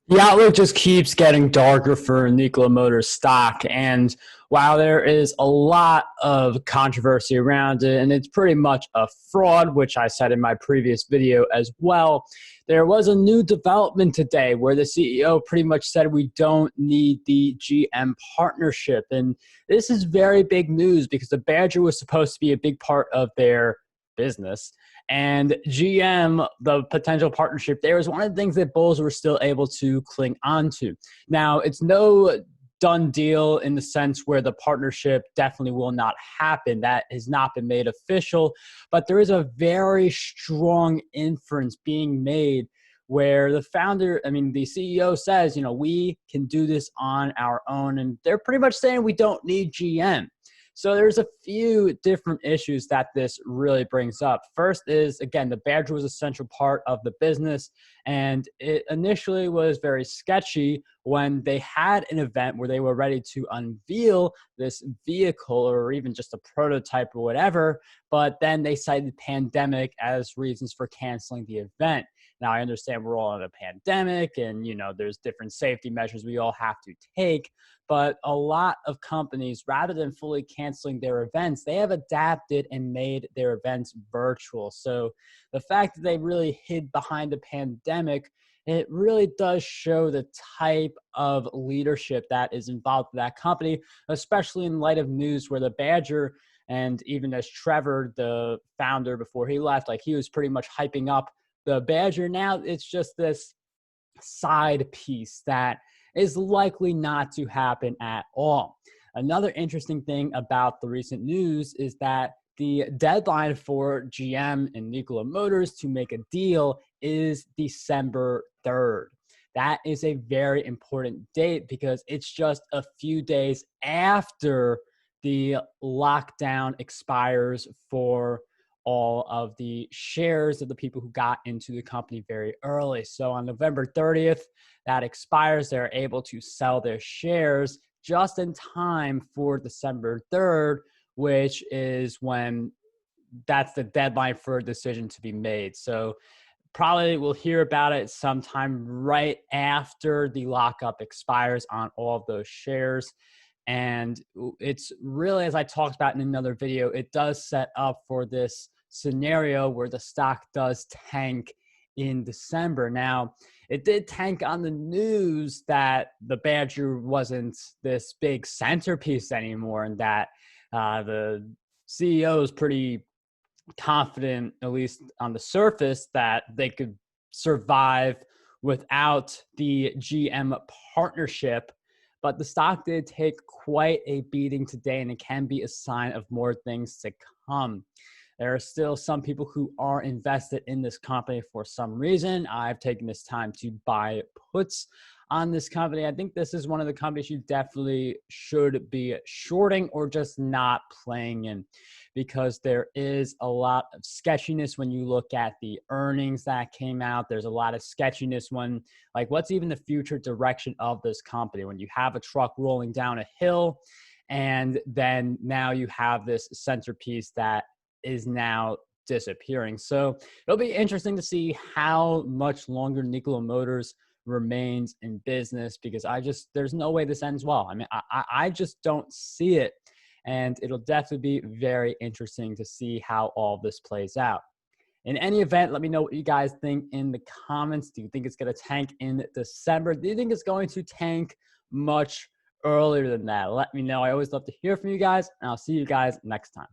The outlook just keeps getting darker for Nikola Motors stock. And while there is a lot of controversy around it, and it's pretty much a fraud, which I said in my previous video as well, there was a new development today where the CEO pretty much said we don't need the GM partnership. And this is very big news because the Badger was supposed to be a big part of their business. And GM, the potential partnership there, is one of the things that bulls were still able to cling on to. Now, it's no done deal in the sense where the partnership definitely will not happen. That has not been made official, but there is a very strong inference being made where the founder, the CEO says, we can do this on our own. And they're pretty much saying we don't need GM. So there's a few different issues that this really brings up. First is, again, the Badger was a central part of the business, and it initially was very sketchy when they had an event where they were ready to unveil this vehicle or even just a prototype or whatever, but then they cited pandemic as reasons for canceling the event. Now, I understand we're all in a pandemic and, there's different safety measures we all have to take, but a lot of companies, rather than fully canceling their events, they have adapted and made their events virtual. So the fact that they really hid behind the pandemic, it really does show the type of leadership that is involved with that company, especially in light of news where the Badger, and even as Trevor, the founder, before he left, he was pretty much hyping up the Badger. Now it's just this side piece that is likely not to happen at all. Another interesting thing about the recent news is that the deadline for GM and Nikola Motors to make a deal is December 3rd. That is a very important date because it's just a few days after the lockdown expires for all of the shares of the people who got into the company very early. So on November 30th, that expires. They're able to sell their shares just in time for December 3rd, which is when that's the deadline for a decision to be made. So probably we'll hear about it sometime right after the lockup expires on all of those shares. And it's really, as I talked about in another video, it does set up for this scenario where the stock does tank in December. Now, it did tank on the news that the Badger wasn't this big centerpiece anymore, and that the CEO is pretty confident, at least on the surface, that they could survive without the GM partnership. But the stock did take quite a beating today, and it can be a sign of more things to come. There are still some people who are invested in this company for some reason. I've taken this time to buy puts on this company. I think this is one of the companies you definitely should be shorting or just not playing in, because there is a lot of sketchiness when you look at the earnings that came out. There's a lot of sketchiness when, what's even the future direction of this company? When you have a truck rolling down a hill, and then now you have this centerpiece that is now disappearing. So it'll be interesting to see how much longer Nikola Motors remains in business, because there's no way this ends well. I just don't see it. And it'll definitely be very interesting to see how all this plays out. In any event, let me know what you guys think in the comments. Do you think it's going to tank in December? Do you think it's going to tank much earlier than that? Let me know. I always love to hear from you guys, and I'll see you guys next time.